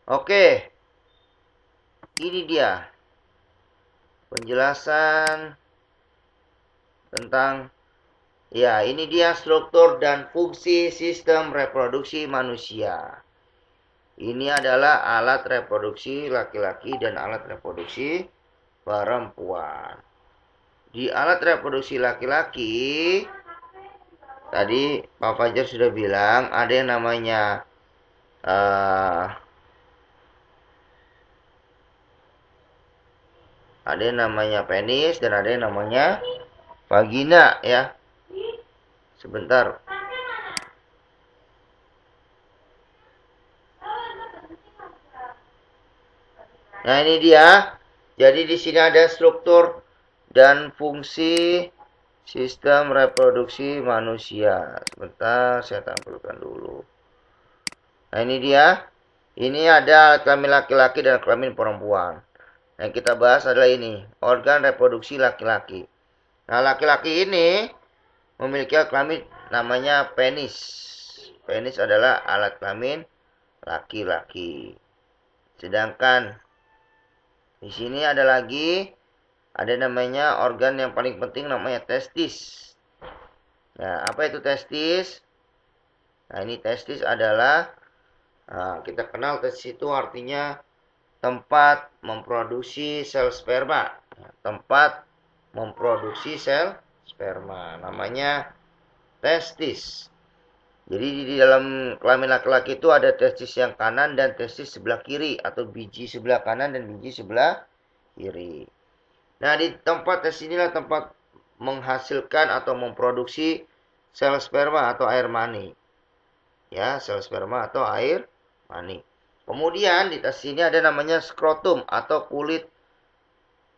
Oke, ini dia penjelasan tentang, ya, ini dia struktur dan fungsi sistem reproduksi manusia. Ini adalah alat reproduksi laki-laki dan alat reproduksi perempuan. Di alat reproduksi laki-laki, tadi Pak Fajar sudah bilang ada yang namanya uh, penis dan ada yang namanya vagina, ya. Sebentar. Nah, ini dia. Jadi di sini ada struktur dan fungsi sistem reproduksi manusia. Sebentar, saya tampilkan dulu. Nah, ini dia. Ini ada kelamin laki-laki dan kelamin perempuan. Yang kita bahas adalah ini, organ reproduksi laki-laki. Nah, laki-laki ini memiliki kelamin namanya penis. Penis adalah alat kelamin laki-laki. Sedangkan di sini ada namanya organ yang paling penting namanya testis. Nah, apa itu testis? Nah, ini testis adalah, kita kenal testis itu artinya tempat memproduksi sel sperma. Tempat memproduksi sel sperma. Namanya testis. Jadi di dalam kelamin laki-laki itu ada testis yang kanan dan testis sebelah kiri, atau biji sebelah kanan dan biji sebelah kiri. Nah, di tempat testis inilah tempat menghasilkan atau memproduksi sel sperma atau air mani. Ya, sel sperma atau air mani. Kemudian di testis ini ada namanya skrotum atau kulit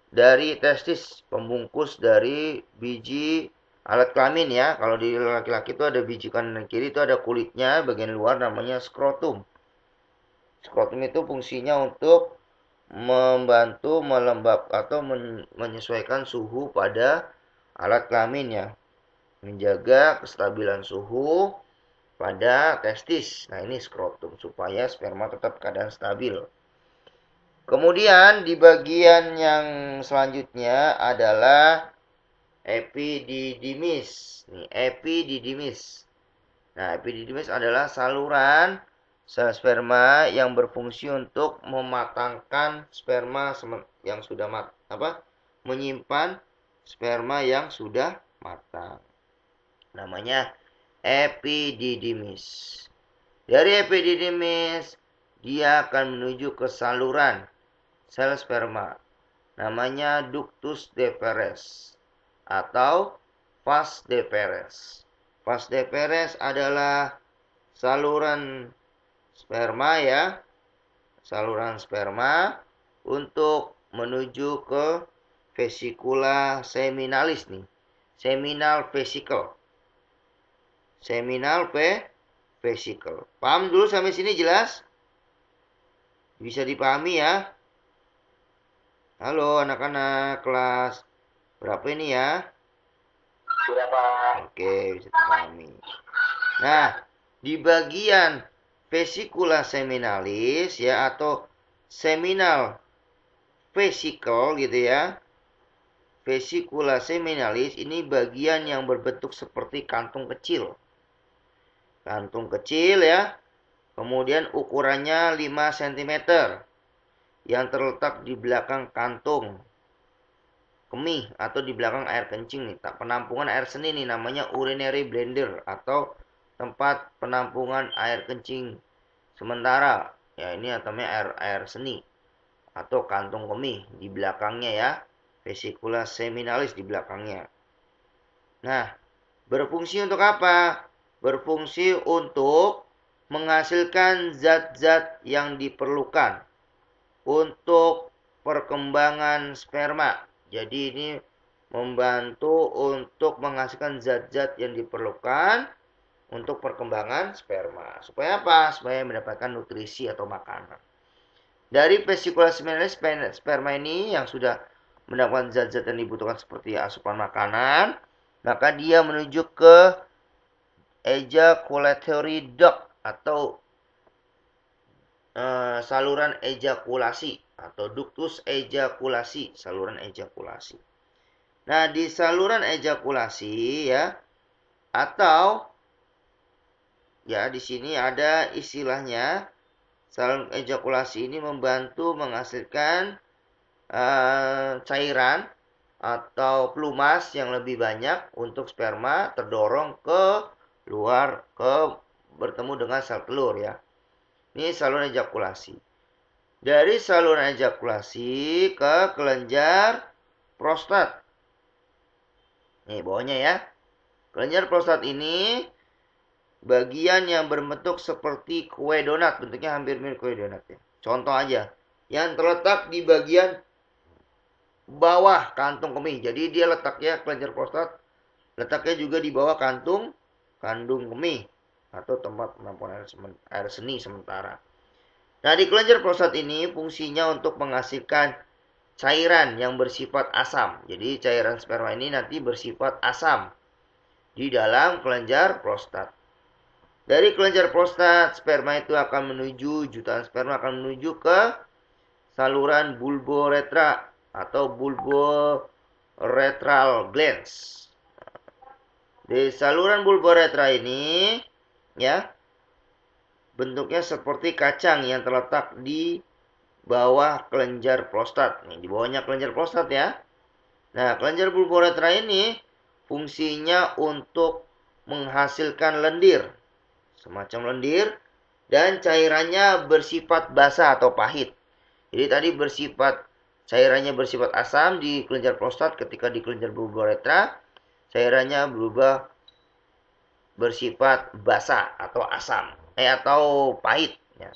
dari testis, pembungkus dari biji alat kelamin, ya. Kalau di laki-laki itu ada biji kanan dan kiri, itu ada kulitnya, bagian luar namanya skrotum. Skrotum itu fungsinya untuk membantu melembab atau menyesuaikan suhu pada alat kelamin, ya. Menjaga kestabilan suhu pada testis. Nah, ini skrotum supaya sperma tetap keadaan stabil. Kemudian di bagian yang selanjutnya adalah epididymis. Nih, epididymis. Nah, epididymis adalah saluran sel sperma yang berfungsi untuk mematangkan sperma yang sudah menyimpan sperma yang sudah matang. Namanya epididymis. Dari epididymis dia akan menuju ke saluran sel sperma. Namanya ductus deferens atau vas deferens. Vas deferens adalah saluran sperma, ya. Saluran sperma untuk menuju ke vesikula seminalis nih. Seminal vesicle. Seminal vesicle. Paham dulu sampai sini jelas? Bisa dipahami, ya? Halo anak-anak kelas berapa ini, ya? Sudah, Pak. Oke, bisa dipahami. Nah, di bagian vesikula seminalis, ya, atau seminal vesicle gitu, ya. Vesikula seminalis ini bagian yang berbentuk seperti kantung kecil. Kantung kecil, ya. Kemudian ukurannya 5 cm. Yang terletak di belakang kantung kemih atau di belakang air kencing nih. Penampungan air seni nih namanya urinary bladder atau tempat penampungan air kencing sementara. Ya, ini namanya air seni atau kantung kemih di belakangnya, ya. Vesikula seminalis di belakangnya. Nah, berfungsi untuk apa? Berfungsi untuk menghasilkan zat-zat yang diperlukan untuk perkembangan sperma. Jadi ini membantu untuk menghasilkan zat-zat yang diperlukan untuk perkembangan sperma. Supaya apa? Supaya mendapatkan nutrisi atau makanan. Dari vesikula seminalis, sperma ini yang sudah mendapatkan zat-zat yang dibutuhkan seperti asupan makanan, maka dia menuju ke ejaculatory duct atau saluran ejakulasi atau ductus ejakulasi, saluran ejakulasi. Nah, di saluran ejakulasi ya, atau ya di sini ada istilahnya, saluran ejakulasi ini membantu menghasilkan cairan atau pelumas yang lebih banyak untuk sperma terdorong ke luar bertemu dengan sel telur ya. Ini saluran ejakulasi. Dari saluran ejakulasi ke kelenjar prostat. Nih bawahnya ya. Kelenjar prostat ini bagian yang berbentuk seperti kue donat. Bentuknya hampir mirip kue donat ya. Contoh aja. Yang terletak di bagian bawah kantung kemih. Jadi dia letaknya kelenjar prostat. Letaknya juga di bawah kandung kemih. Atau tempat penampungan air seni sementara. Nah, di kelenjar prostat ini fungsinya untuk menghasilkan cairan yang bersifat asam. Jadi cairan sperma ini nanti bersifat asam di dalam kelenjar prostat. Dari kelenjar prostat, sperma itu akan menuju, jutaan sperma akan menuju ke saluran bulboretra atau bulboretral glands. Di saluran bulboretra ini ya bentuknya seperti kacang yang terletak di bawah kelenjar prostat. Nih, di bawahnya kelenjar prostat ya. Nah, kelenjar bulboretra ini fungsinya untuk menghasilkan lendir. Semacam lendir dan cairannya bersifat basah atau pahit. Jadi tadi cairannya bersifat asam di kelenjar prostat, ketika di kelenjar bulboretra cairannya berubah bersifat basah atau asam atau pahit ya.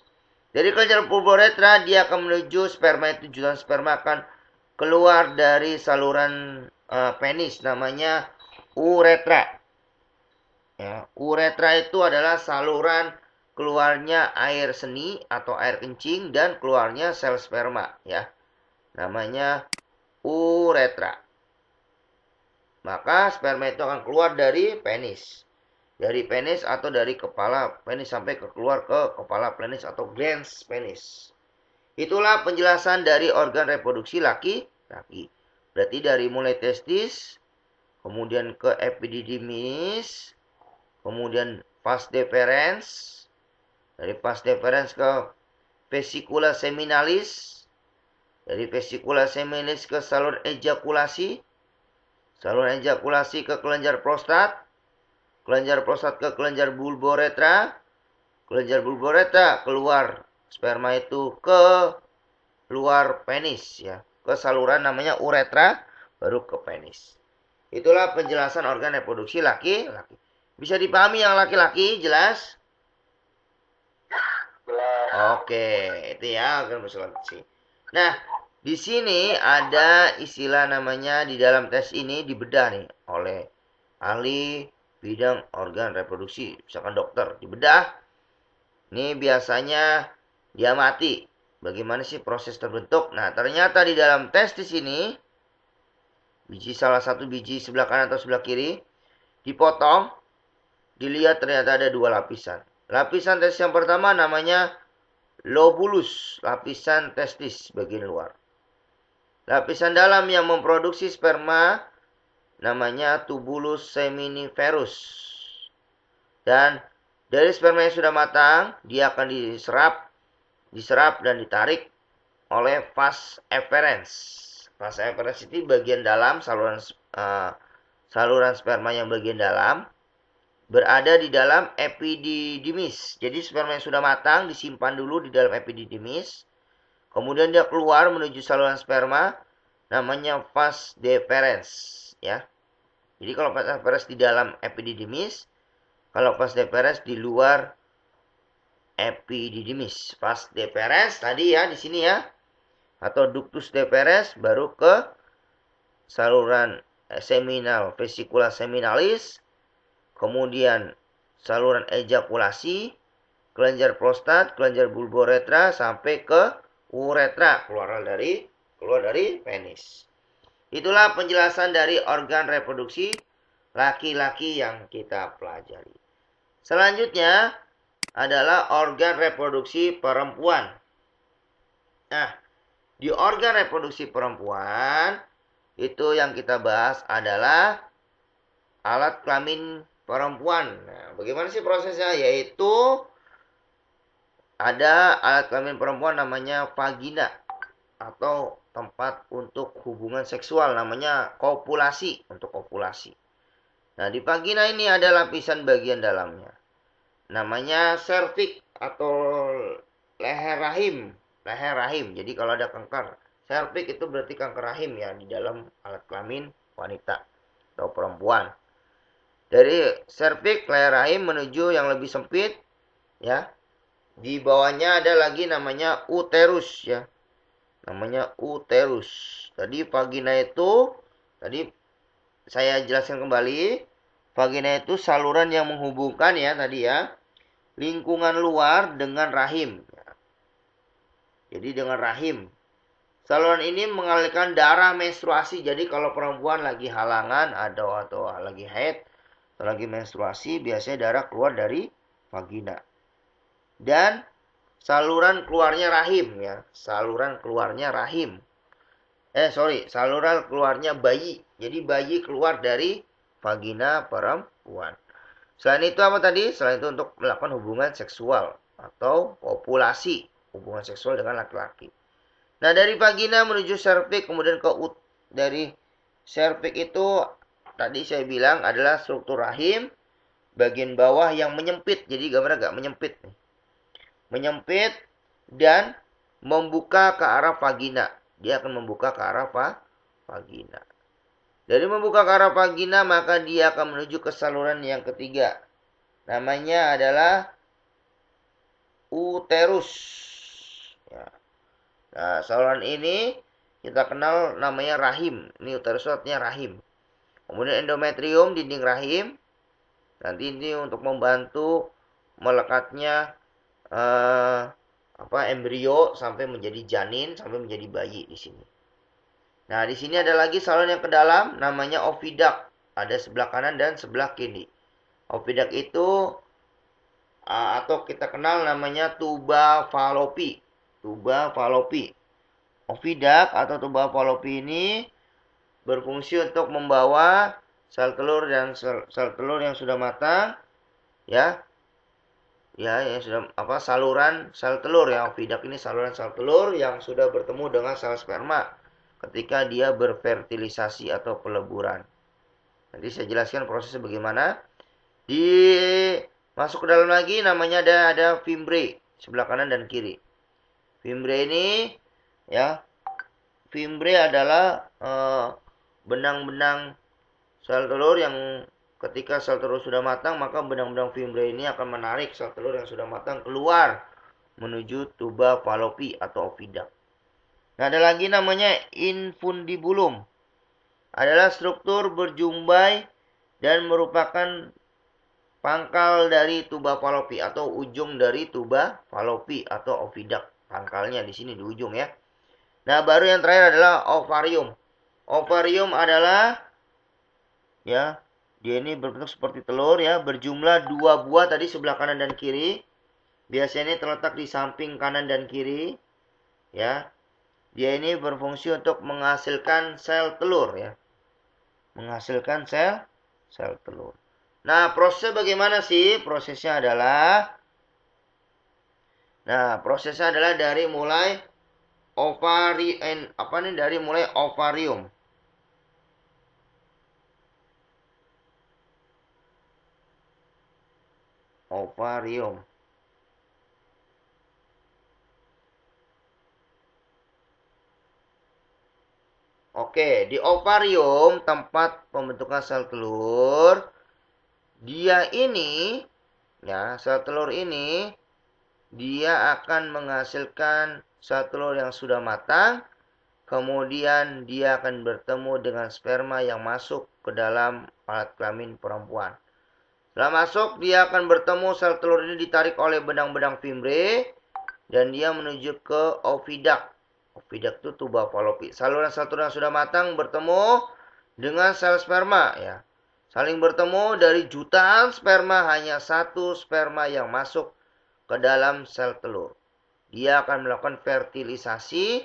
Dari kelenjar bulboretra dia akan menuju sperma, itu jutaan sperma akan keluar dari saluran penis namanya uretra. Ya, uretra itu adalah saluran keluarnya air seni atau air kencing dan keluarnya sel sperma ya. Namanya uretra. Maka sperma itu akan keluar dari penis. Dari penis atau dari kepala penis sampai keluar ke kepala penis atau glans penis. Itulah penjelasan dari organ reproduksi laki-laki. Berarti dari mulai testis, kemudian ke epididymis, kemudian vas deferens, dari vas deferens ke vesicula seminalis, dari vesicula seminalis ke saluran ejakulasi, saluran ejakulasi ke kelenjar prostat ke kelenjar bulboretra, kelenjar bulboretra keluar sperma itu ke luar penis ya, ke saluran namanya uretra, baru ke penis. Itulah penjelasan organ reproduksi laki-laki. Bisa dipahami yang laki-laki, jelas? Jelas. Oke, itu ya organ reproduksi. Nah, di sini ada istilah namanya di dalam tes ini dibedah nih oleh ahli bidang organ reproduksi, misalkan dokter, dibedah. Ini biasanya dia mati. Bagaimana sih proses terbentuk? Nah, ternyata di dalam testis ini salah satu biji sebelah kanan atau sebelah kiri dipotong, dilihat ternyata ada dua lapisan. Lapisan testis yang pertama namanya lobulus, lapisan testis bagian luar. Lapisan dalam yang memproduksi sperma namanya tubulus seminiferus. Dan dari sperma yang sudah matang, dia akan diserap dan ditarik oleh vas efferens. Vas efferens itu bagian dalam saluran sperma yang bagian dalam berada di dalam epididymis. Jadi sperma yang sudah matang disimpan dulu di dalam epididymis. Kemudian dia keluar menuju saluran sperma namanya vas deferens ya. Jadi kalau vas efferens di dalam epididymis, kalau vas deferens di luar epididymis. Vas deferens tadi ya di sini ya, atau ductus deferens baru ke saluran seminal, vesicula seminalis, kemudian saluran ejakulasi, kelenjar prostat, kelenjar bulboretra sampai ke uretra, keluar dari penis. Itulah penjelasan dari organ reproduksi laki-laki yang kita pelajari. Selanjutnya, adalah organ reproduksi perempuan. Nah, di organ reproduksi perempuan itu yang kita bahas adalah alat kelamin perempuan. Nah, bagaimana sih prosesnya? Yaitu ada alat kelamin perempuan namanya vagina atau tempat untuk hubungan seksual, namanya kopulasi, untuk kopulasi. Nah, di vagina ini ada lapisan bagian dalamnya. Namanya serviks atau leher rahim. Leher rahim. Jadi kalau ada kanker serviks itu berarti kanker rahim ya di dalam alat kelamin wanita atau perempuan. Dari serviks leher rahim menuju yang lebih sempit ya. Di bawahnya ada lagi namanya uterus ya. Namanya uterus. Tadi vagina itu tadi saya jelaskan kembali. Vagina itu saluran yang menghubungkan ya tadi ya. Lingkungan luar dengan rahim. Jadi dengan rahim. Saluran ini mengalirkan darah menstruasi. Jadi kalau perempuan lagi halangan atau lagi haid atau lagi menstruasi, biasanya darah keluar dari vagina. Dan saluran keluarnya rahim ya. Saluran keluarnya rahim. Saluran keluarnya bayi. Jadi bayi keluar dari vagina perempuan. Selain itu apa tadi? Selain itu untuk melakukan hubungan seksual atau kopulasi, hubungan seksual dengan laki-laki. Nah, dari vagina menuju serviks kemudian dari serviks itu tadi saya bilang adalah struktur rahim bagian bawah yang menyempit. Jadi gambar agak menyempit nih. Menyempit dan membuka ke arah vagina. Dia akan membuka ke arah vagina. Dari membuka ke arah vagina, maka dia akan menuju ke saluran yang ketiga. Namanya adalah uterus. Ya. Nah, saluran ini kita kenal namanya rahim. Ini uterus artinya rahim. Kemudian endometrium, dinding rahim. Nanti ini untuk membantu melekatnya embrio sampai menjadi janin, sampai menjadi bayi di sini. Nah, di sini ada lagi saluran yang ke dalam, namanya oviduct. Ada sebelah kanan dan sebelah kiri. Oviduct itu atau kita kenal namanya tuba Fallopi. Tuba Fallopi. Oviduct atau tuba Fallopi ini berfungsi untuk membawa sel telur yang sudah matang, ya, yang sudah saluran sel telur ya. Oviduct ini saluran sel telur yang sudah bertemu dengan sel sperma ketika dia berfertilisasi atau peleburan. Nanti saya jelaskan prosesnya bagaimana. Masuk ke dalam lagi namanya ada fimbre sebelah kanan dan kiri. Fimbre ini ya, fimbre adalah benang-benang sel telur yang ketika sel telur sudah matang, maka benang-benang fimbre ini akan menarik sel telur yang sudah matang keluar menuju tuba Fallopi atau oviduct. Nah, ada lagi namanya infundibulum. Adalah struktur berjumbai dan merupakan pangkal dari tuba Fallopi atau ujung dari tuba Fallopi atau oviduct. Pangkalnya di sini di ujung ya. Nah, baru yang terakhir adalah ovarium. Ovarium adalah ya, dia ini berbentuk seperti telur ya, berjumlah 2 buah tadi sebelah kanan dan kiri. Biasanya terletak di samping kanan dan kiri ya. Dia ini berfungsi untuk menghasilkan sel telur ya. Menghasilkan sel telur. Nah, prosesnya bagaimana sih? Prosesnya adalah dari mulai ovarium. Ovarium. Oke, di ovarium tempat pembentukan sel telur, dia ini ya, sel telur ini dia akan menghasilkan sel telur yang sudah matang, kemudian dia akan bertemu dengan sperma yang masuk ke dalam alat kelamin perempuan. Setelah masuk, dia akan bertemu sel telur ini ditarik oleh benang-benang fimbre dan dia menuju ke oviduct. Oviduct itu tuba Fallopi. Saluran sel telur yang sudah matang bertemu dengan sel sperma ya. Saling bertemu, dari jutaan sperma hanya satu sperma yang masuk ke dalam sel telur. Dia akan melakukan fertilisasi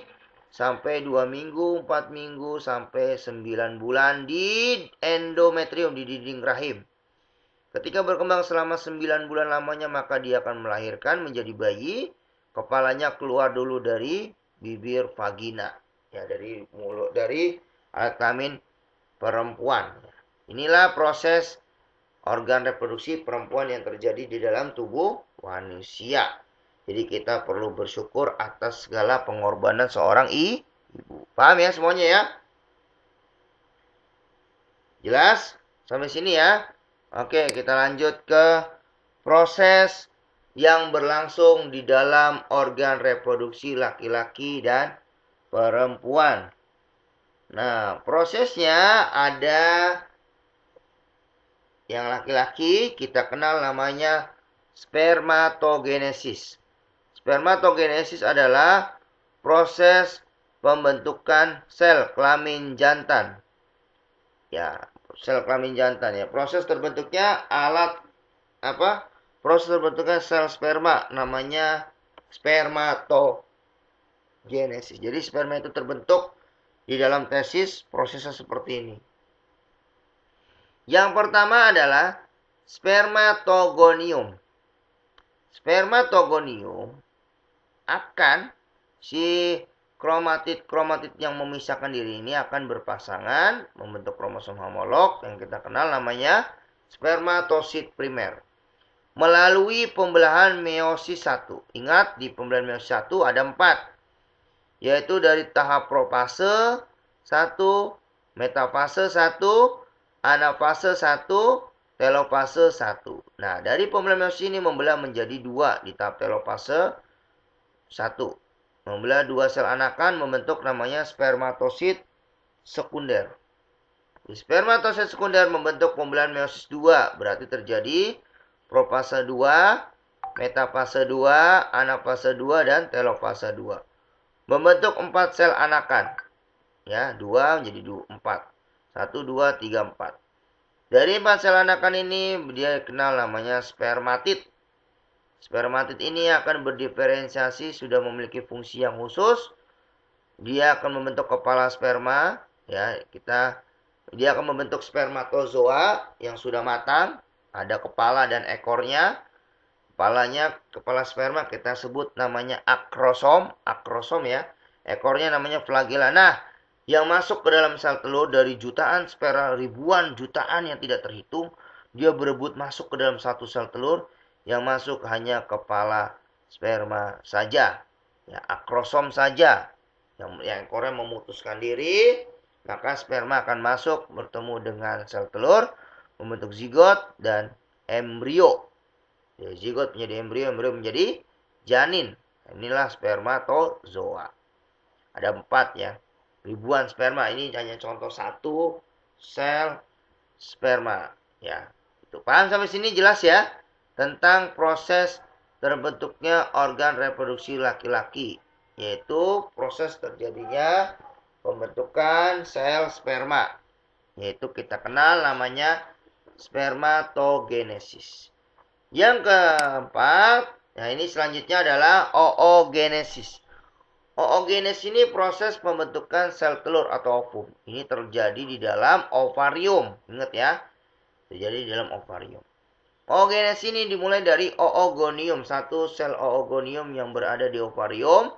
sampai 2 minggu, 4 minggu, sampai 9 bulan di endometrium, di dinding rahim. Ketika berkembang selama 9 bulan lamanya, maka dia akan melahirkan menjadi bayi. Kepalanya keluar dulu dari bibir vagina. Ya, dari mulut, dari alat kelamin perempuan. Inilah proses organ reproduksi perempuan yang terjadi di dalam tubuh manusia. Jadi kita perlu bersyukur atas segala pengorbanan seorang ibu. Paham ya semuanya ya? Jelas? Sampai sini ya? Oke, kita lanjut ke proses yang berlangsung di dalam organ reproduksi laki-laki dan perempuan. Nah, prosesnya ada yang laki-laki kita kenal namanya spermatogenesis. Spermatogenesis adalah proses pembentukan sel kelamin jantan. Ya, sel kelamin jantan ya. Proses terbentuknya proses terbentuknya sel sperma namanya spermatogenesis. Jadi sperma itu terbentuk di dalam tesis, prosesnya seperti ini. Yang pertama adalah spermatogonium. Spermatogonium akan si kromatid yang memisahkan diri ini akan berpasangan membentuk kromosom homolog yang kita kenal namanya spermatosit primer. Melalui pembelahan meiosis 1. Ingat, di pembelahan meiosis 1 ada 4. Yaitu dari tahap profase 1, metafase 1, anafase 1, telofase 1. Nah, dari pembelahan meiosis ini membelah menjadi 2 di tahap telofase 1. Membelah 2 sel anakan membentuk namanya spermatosit sekunder. Di spermatosit sekunder membentuk pembelahan meiosis 2. Berarti terjadi profase 2, metafase 2, anafase 2, dan telofase 2. Membentuk 4 sel anakan. Ya, 2 menjadi 4. 1, 2, 3, 4. Dari 4 sel anakan ini dia kenal namanya spermatid. Spermatid ini akan berdiferensiasi, sudah memiliki fungsi yang khusus. Dia akan membentuk kepala sperma, ya, dia akan membentuk spermatozoa yang sudah matang, ada kepala dan ekornya. Kepala sperma kita sebut namanya akrosom ya. Ekornya namanya flagella. Nah, yang masuk ke dalam sel telur dari jutaan sperma, ribuan jutaan yang tidak terhitung, dia berebut masuk ke dalam satu sel telur. Yang masuk hanya kepala sperma saja, ya, akrosom saja. Yang ekornya memutuskan diri, maka sperma akan masuk bertemu dengan sel telur, membentuk zigot dan embrio. Ya, zigot menjadi embrio, embrio menjadi janin. Inilah spermatozoa. Ada 4 ya. Ribuan sperma. Ini hanya contoh satu sel sperma. Ya, itu paham sampai sini jelas ya? Tentang proses terbentuknya organ reproduksi laki-laki, yaitu proses terjadinya pembentukan sel sperma, yaitu kita kenal namanya spermatogenesis. Yang keempat, nah ini selanjutnya adalah oogenesis. Oogenesis ini proses pembentukan sel telur atau ovum. Ini terjadi di dalam ovarium. Ingat ya, terjadi di dalam ovarium. Oogenesis ini dimulai dari oogonium, satu sel oogonium yang berada di ovarium.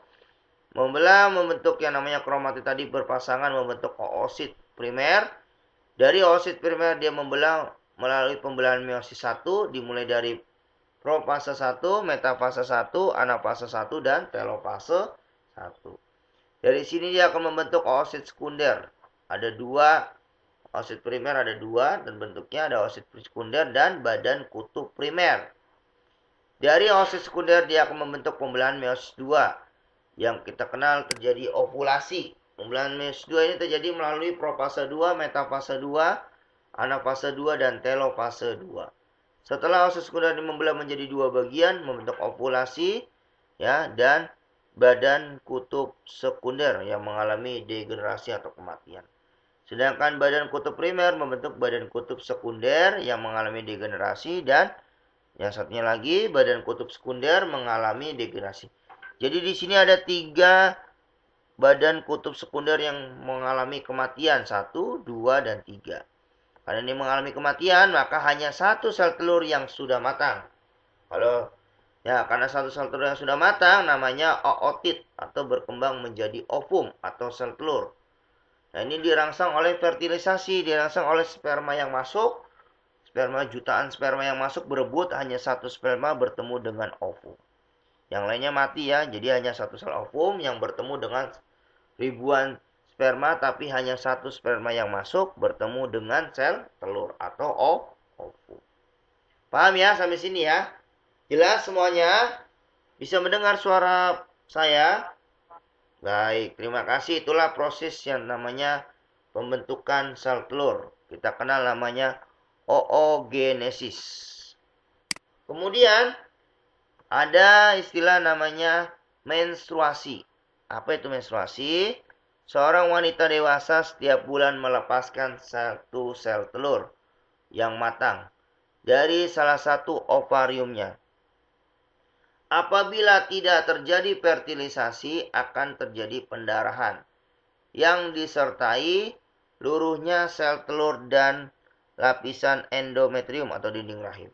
Membentuk yang namanya kromatid tadi berpasangan membentuk oosit primer. Dari oosit primer dia membelah melalui pembelahan meiosis 1 dimulai dari profase 1, metafase 1, anafase 1, dan telofase 1. Dari sini dia akan membentuk oosit sekunder. Ada 2. Oosit primer ada 2 dan bentuknya ada oosit sekunder dan badan kutub primer. Dari oosit sekunder dia akan membentuk pembelahan meiosis 2 yang kita kenal terjadi ovulasi. Pembelahan meiosis 2 ini terjadi melalui profase 2, metafase 2, anafase 2, dan telofase 2. Setelah oosit sekunder membelah menjadi 2 bagian membentuk ovulasi ya dan badan kutub sekunder yang mengalami degenerasi atau kematian. Sedangkan badan kutub primer membentuk badan kutub sekunder yang mengalami degenerasi dan Yang satunya lagi, badan kutub sekunder mengalami degradasi. Jadi di sini ada 3 badan kutub sekunder yang mengalami kematian. 1, 2, dan 3. Karena ini mengalami kematian, maka hanya 1 sel telur yang sudah matang. Kalau ya, karena 1 sel telur yang sudah matang namanya ootit atau berkembang menjadi ovum atau sel telur. Nah, ini dirangsang oleh fertilisasi, dirangsang oleh sperma yang masuk. Jutaan sperma yang masuk berebut, hanya 1 sperma bertemu dengan ovum. Yang lainnya mati ya, jadi hanya 1 sel ovum yang bertemu dengan ribuan sperma, tapi hanya 1 sperma yang masuk bertemu dengan sel telur atau ovum. Paham ya sampai sini ya? Jelas semuanya? Bisa mendengar suara saya? Baik, terima kasih. Itulah proses yang namanya pembentukan sel telur. Kita kenal namanya oogenesis. Kemudian ada istilah namanya menstruasi. Apa itu menstruasi? Seorang wanita dewasa setiap bulan melepaskan 1 sel telur yang matang dari salah satu ovariumnya. Apabila tidak terjadi fertilisasi, akan terjadi pendarahan yang disertai luruhnya sel telur dan lapisan endometrium atau dinding rahim.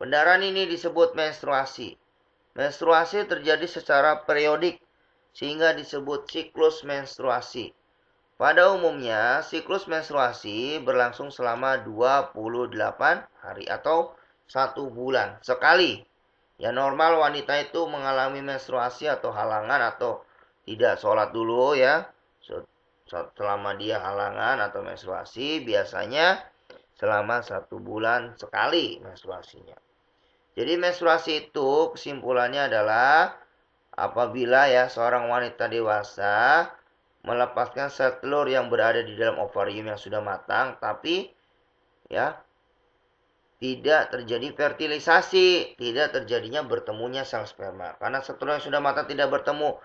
Pendarahan ini disebut menstruasi. Menstruasi terjadi secara periodik sehingga disebut siklus menstruasi. Pada umumnya, siklus menstruasi berlangsung selama 28 hari atau 1 bulan sekali. Ya, normal wanita itu mengalami menstruasi atau halangan atau tidak sholat dulu ya. Selama dia halangan atau menstruasi biasanya selama 1 bulan sekali menstruasinya. Jadi menstruasi itu kesimpulannya adalah apabila ya seorang wanita dewasa melepaskan sel telur yang berada di dalam ovarium yang sudah matang, tapi ya tidak terjadi fertilisasi, tidak terjadinya bertemunya sel sperma. Karena sel telur yang sudah matang tidak bertemu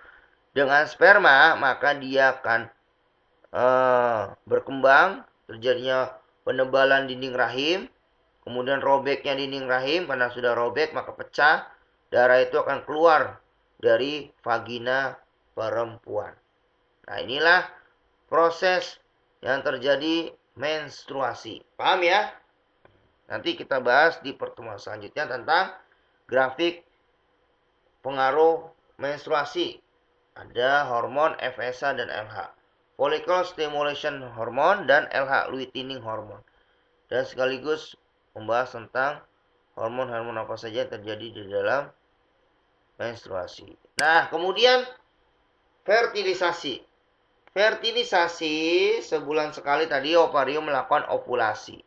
dengan sperma, maka dia akan berkembang, terjadinya penebalan dinding rahim, kemudian robeknya dinding rahim. Karena sudah robek maka pecah, darah itu akan keluar dari vagina perempuan. Nah, inilah proses yang terjadi menstruasi. Paham ya? Nanti kita bahas di pertemuan selanjutnya tentang grafik pengaruh menstruasi. Ada hormon FSH dan LH. Follicle Stimulation Hormone dan LH Lutein Hormone. Dan sekaligus membahas tentang hormon-hormon apa saja yang terjadi di dalam menstruasi. Nah, kemudian fertilisasi. Fertilisasi sebulan sekali tadi ovarium melakukan ovulasi.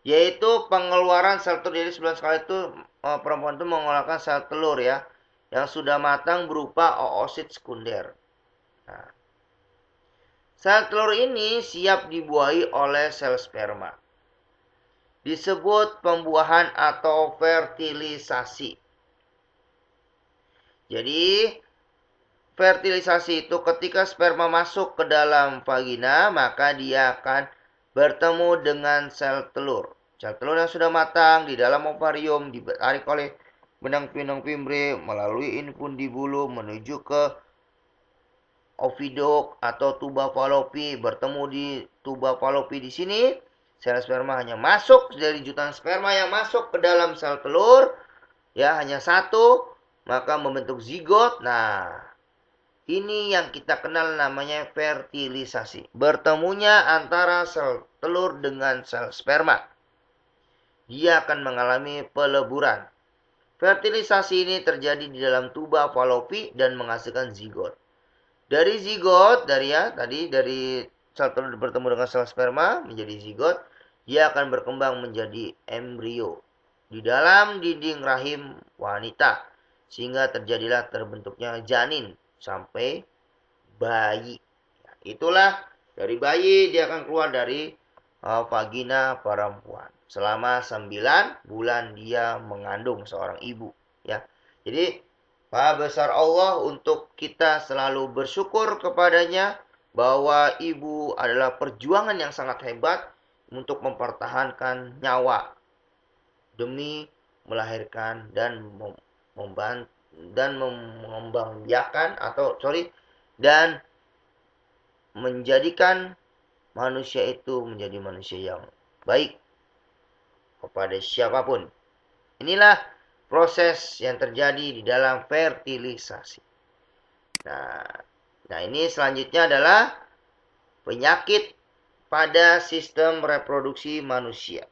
Yaitu pengeluaran sel telur. Jadi sebulan sekali itu perempuan itu mengeluarkan sel telur ya, yang sudah matang berupa oosit sekunder. Nah, sel telur ini siap dibuahi oleh sel sperma. Disebut pembuahan atau fertilisasi. Jadi fertilisasi itu ketika sperma masuk ke dalam vagina, maka dia akan bertemu dengan sel telur. Sel telur yang sudah matang di dalam ovarium ditarik oleh benang pinang fimbre melalui infundibulum menuju ke oviduk atau tuba Fallopi. Bertemu di tuba Fallopi di sini, sel sperma hanya masuk dari jutaan sperma yang masuk ke dalam sel telur, ya hanya 1, maka membentuk zigot. Nah, ini yang kita kenal namanya fertilisasi. Bertemunya antara sel telur dengan sel sperma. Dia akan mengalami peleburan. Fertilisasi ini terjadi di dalam tuba Fallopi dan menghasilkan zigot. Dari zigot, dari sel telur bertemu dengan sel sperma menjadi zigot, dia akan berkembang menjadi embrio di dalam dinding rahim wanita, sehingga terbentuknya janin sampai bayi. Itulah dari bayi dia akan keluar dari vagina perempuan. Selama 9 bulan dia mengandung seorang ibu, ya. Jadi Maha besar Allah untuk kita selalu bersyukur kepadanya bahwa ibu adalah perjuangan yang sangat hebat untuk mempertahankan nyawa demi melahirkan dan membantu dan mengembangbiakan dan menjadikan manusia itu menjadi manusia yang baik kepada siapapun. Inilah proses yang terjadi di dalam fertilisasi. Nah, ini selanjutnya adalah penyakit pada sistem reproduksi manusia.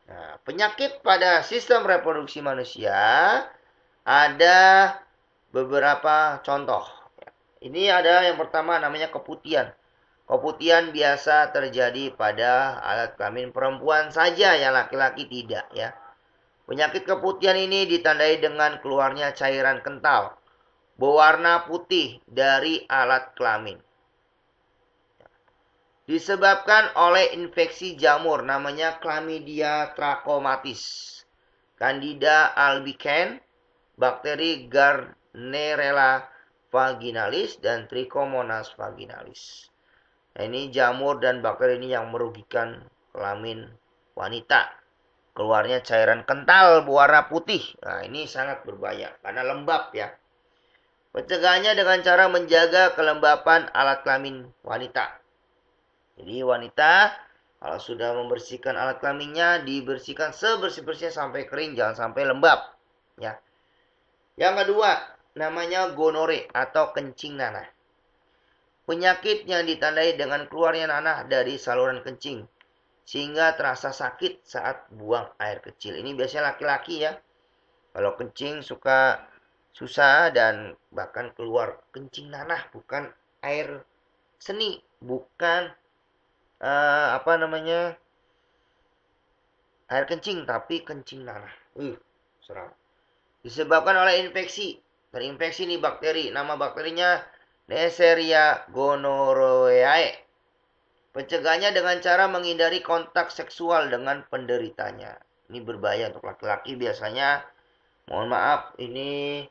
Nah, penyakit pada sistem reproduksi manusia ada beberapa contoh. Ini ada yang pertama namanya keputihan. Keputihan biasa terjadi pada alat kelamin perempuan saja, yang laki-laki tidak ya. Penyakit keputihan ini ditandai dengan keluarnya cairan kental berwarna putih dari alat kelamin. Disebabkan oleh infeksi jamur namanya Chlamydia trachomatis, Candida albicans, bakteri Gardnerella vaginalis, dan Trichomonas vaginalis. Nah, ini jamur dan bakteri ini yang merugikan kelamin wanita. Keluarnya cairan kental berwarna putih. Nah, ini sangat berbahaya karena lembab ya. Pencegahannya dengan cara menjaga kelembapan alat kelamin wanita. Jadi wanita kalau sudah membersihkan alat kelaminnya, dibersihkan sebersih-bersihnya sampai kering, jangan sampai lembab. Ya. Yang kedua, namanya gonore atau kencing nanah. Penyakit yang ditandai dengan keluarnya nanah dari saluran kencing, sehingga terasa sakit saat buang air kecil. Ini biasanya laki-laki ya. Kalau kencing suka susah dan bahkan keluar kencing nanah, bukan air seni, bukan air kencing, tapi kencing nanah. Seram. Disebabkan oleh infeksi. Terinfeksi nih bakteri. Nama bakterinya Neisseria gonorrhoeae. Pencegahannya dengan cara menghindari kontak seksual dengan penderitanya. Ini berbahaya untuk laki-laki biasanya. Mohon maaf, ini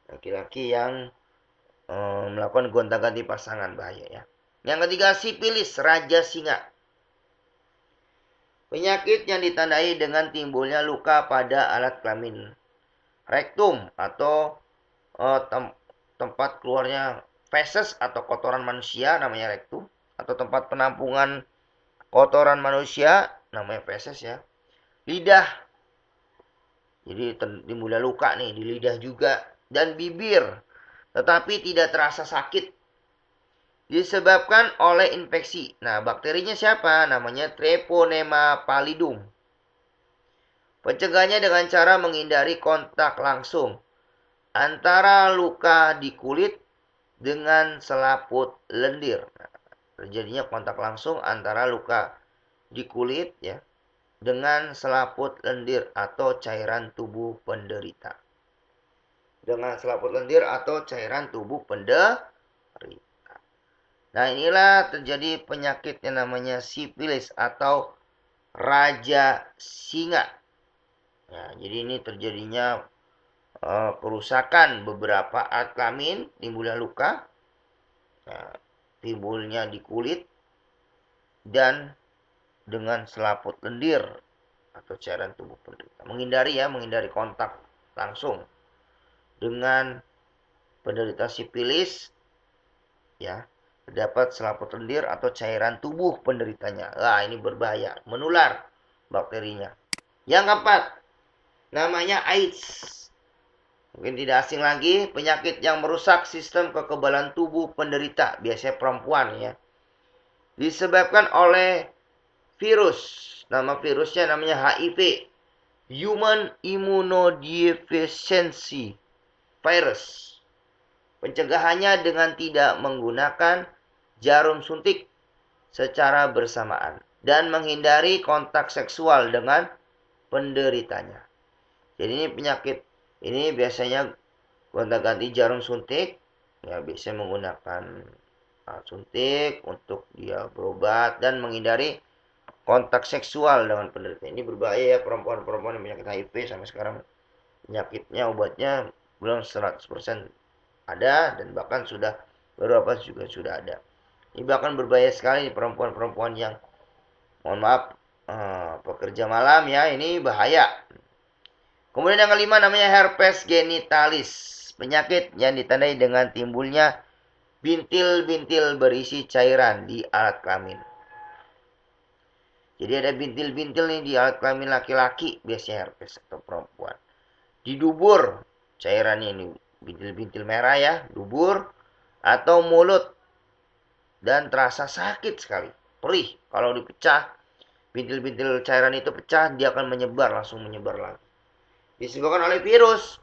laki-laki yang melakukan gonta-ganti pasangan, bahaya ya. Yang ketiga, sipilis, raja singa. Penyakit yang ditandai dengan timbulnya luka pada alat kelamin rektum atau tempat keluarnya feses atau kotoran manusia, namanya rektum, atau tempat penampungan kotoran manusia, namanya feses ya. Lidah, jadi timbulnya luka nih di lidah juga, dan bibir, tetapi tidak terasa sakit. Disebabkan oleh infeksi. Nah, bakterinya siapa? Namanya Treponema pallidum. Pencegahannya dengan cara menghindari kontak langsung antara luka di kulit dengan selaput lendir. Nah, terjadinya kontak langsung antara luka di kulit ya dengan selaput lendir atau cairan tubuh penderita. Dengan selaput lendir atau cairan tubuh penderita. Nah, inilah terjadi penyakit yang namanya sipilis atau raja singa. Nah, jadi ini terjadinya kerusakan beberapa alat kelamin, timbulnya luka, timbulnya di kulit, dan dengan selaput lendir atau cairan tubuh penderita. Menghindari kontak langsung dengan penderita sipilis, ya. Terdapat selaput lendir atau cairan tubuh penderitanya. Ini berbahaya, menular bakterinya. Yang keempat, namanya AIDS. Mungkin tidak asing lagi, penyakit yang merusak sistem kekebalan tubuh penderita, biasanya perempuan ya. Disebabkan oleh virus. Nama virusnya namanya HIV, Human Immunodeficiency Virus. Pencegahannya dengan tidak menggunakan jarum suntik secara bersamaan dan menghindari kontak seksual dengan penderitanya. Jadi ini penyakit ini biasanya gonta-ganti jarum suntik, ya biasanya menggunakan suntik untuk dia berobat dan menghindari kontak seksual dengan penderita. Ini berbahaya ya, perempuan-perempuan yang penyakit HIV sampai sekarang penyakitnya obatnya belum 100% ada, dan bahkan sudah beberapa juga sudah ada. Ini bahkan berbahaya sekali perempuan-perempuan yang mohon maaf Pekerja malam ya, ini bahaya. Kemudian yang kelima namanya herpes genitalis. Penyakit yang ditandai dengan timbulnya bintil-bintil berisi cairan di alat kelamin. Jadi ada bintil-bintil nih di alat kelamin laki-laki, biasanya herpes atau perempuan. Di dubur, cairannya ini bintil-bintil merah ya, dubur atau mulut. Dan terasa sakit sekali, perih. Kalau dipecah, bintil-bintil cairan itu pecah, dia akan menyebar, langsung menyebar lagi. Disebabkan oleh virus.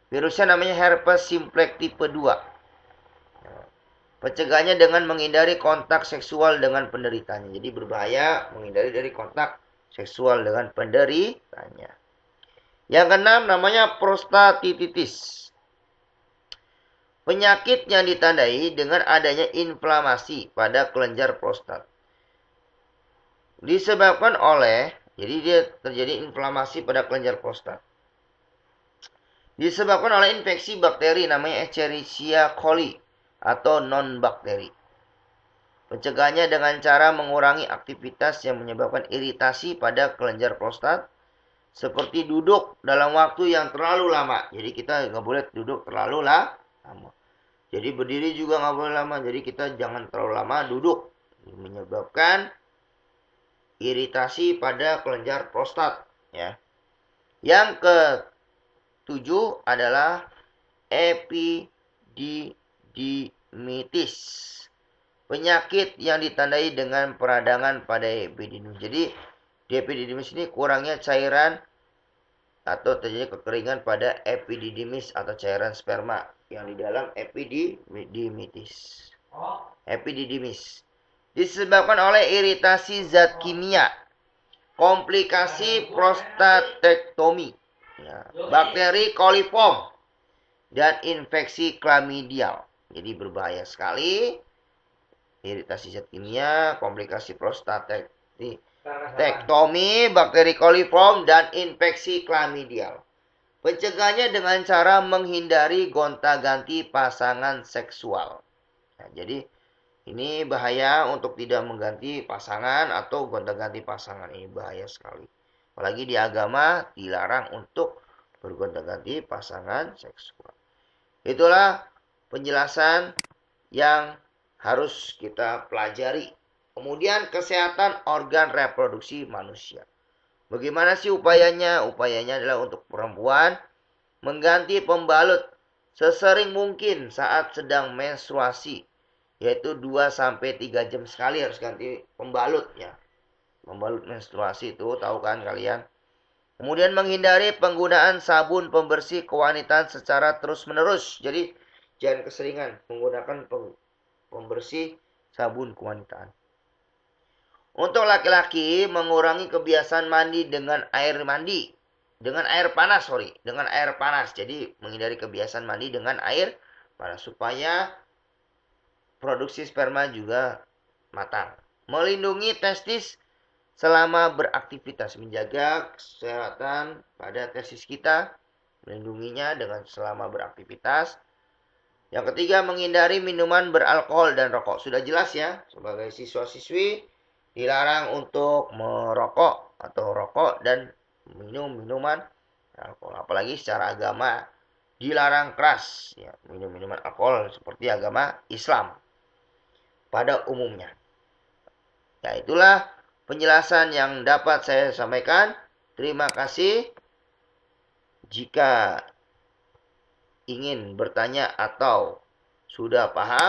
Virusnya namanya herpes simplex tipe 2. Pencegahannya dengan menghindari kontak seksual dengan penderitanya. Jadi berbahaya menghindari dari kontak seksual dengan penderitanya. Yang keenam namanya prostatitis. Penyakit yang ditandai dengan adanya inflamasi pada kelenjar prostat. Disebabkan oleh, jadi dia terjadi inflamasi pada kelenjar prostat. Disebabkan oleh infeksi bakteri namanya Escherichia coli atau non-bakteri. Pencegahannya dengan cara mengurangi aktivitas yang menyebabkan iritasi pada kelenjar prostat, seperti duduk dalam waktu yang terlalu lama. Jadi kita nggak boleh duduk terlalu lama. Jadi berdiri juga nggak boleh lama. Jadi kita jangan terlalu lama duduk. Ini menyebabkan iritasi pada kelenjar prostat. Ya. Yang ketujuh adalah epididymitis. Penyakit yang ditandai dengan peradangan pada epididymis. Jadi di epididymis ini kurangnya cairan atau terjadi kekeringan pada epididymis atau cairan sperma yang di dalam epididymitis. Epididymis disebabkan oleh iritasi zat kimia, komplikasi prostatektomi, ya, bakteri coliform, dan infeksi klamidial. Jadi berbahaya sekali. Iritasi zat kimia, komplikasi prostatektomi, bakteri coliform, dan infeksi klamidial. Pencegahannya dengan cara menghindari gonta-ganti pasangan seksual. Nah, jadi ini bahaya untuk tidak mengganti pasangan atau gonta-ganti pasangan. Ini bahaya sekali. Apalagi di agama dilarang untuk bergonta-ganti pasangan seksual. Itulah penjelasan yang harus kita pelajari. Kemudian kesehatan organ reproduksi manusia. Bagaimana sih upayanya? Upayanya adalah untuk perempuan mengganti pembalut sesering mungkin saat sedang menstruasi. Yaitu 2-3 jam sekali harus ganti pembalutnya. Pembalut menstruasi itu tahu kan kalian? Kemudian menghindari penggunaan sabun pembersih kewanitaan secara terus-menerus. Jadi jangan keseringan menggunakan pembersih sabun kewanitaan. Untuk laki-laki mengurangi kebiasaan mandi dengan air panas. Jadi menghindari kebiasaan mandi dengan air panas supaya produksi sperma juga matang. Melindungi testis selama beraktivitas, menjaga kesehatan pada testis kita, melindunginya dengan selama beraktivitas. Yang ketiga, menghindari minuman beralkohol dan rokok. Sudah jelas ya, sebagai siswa-siswi dilarang untuk merokok atau rokok dan minum minuman alkohol. Apalagi secara agama dilarang keras ya, minum minuman alkohol seperti agama Islam pada umumnya. Ya, itulah penjelasan yang dapat saya sampaikan. Terima kasih. Jika ingin bertanya atau sudah paham,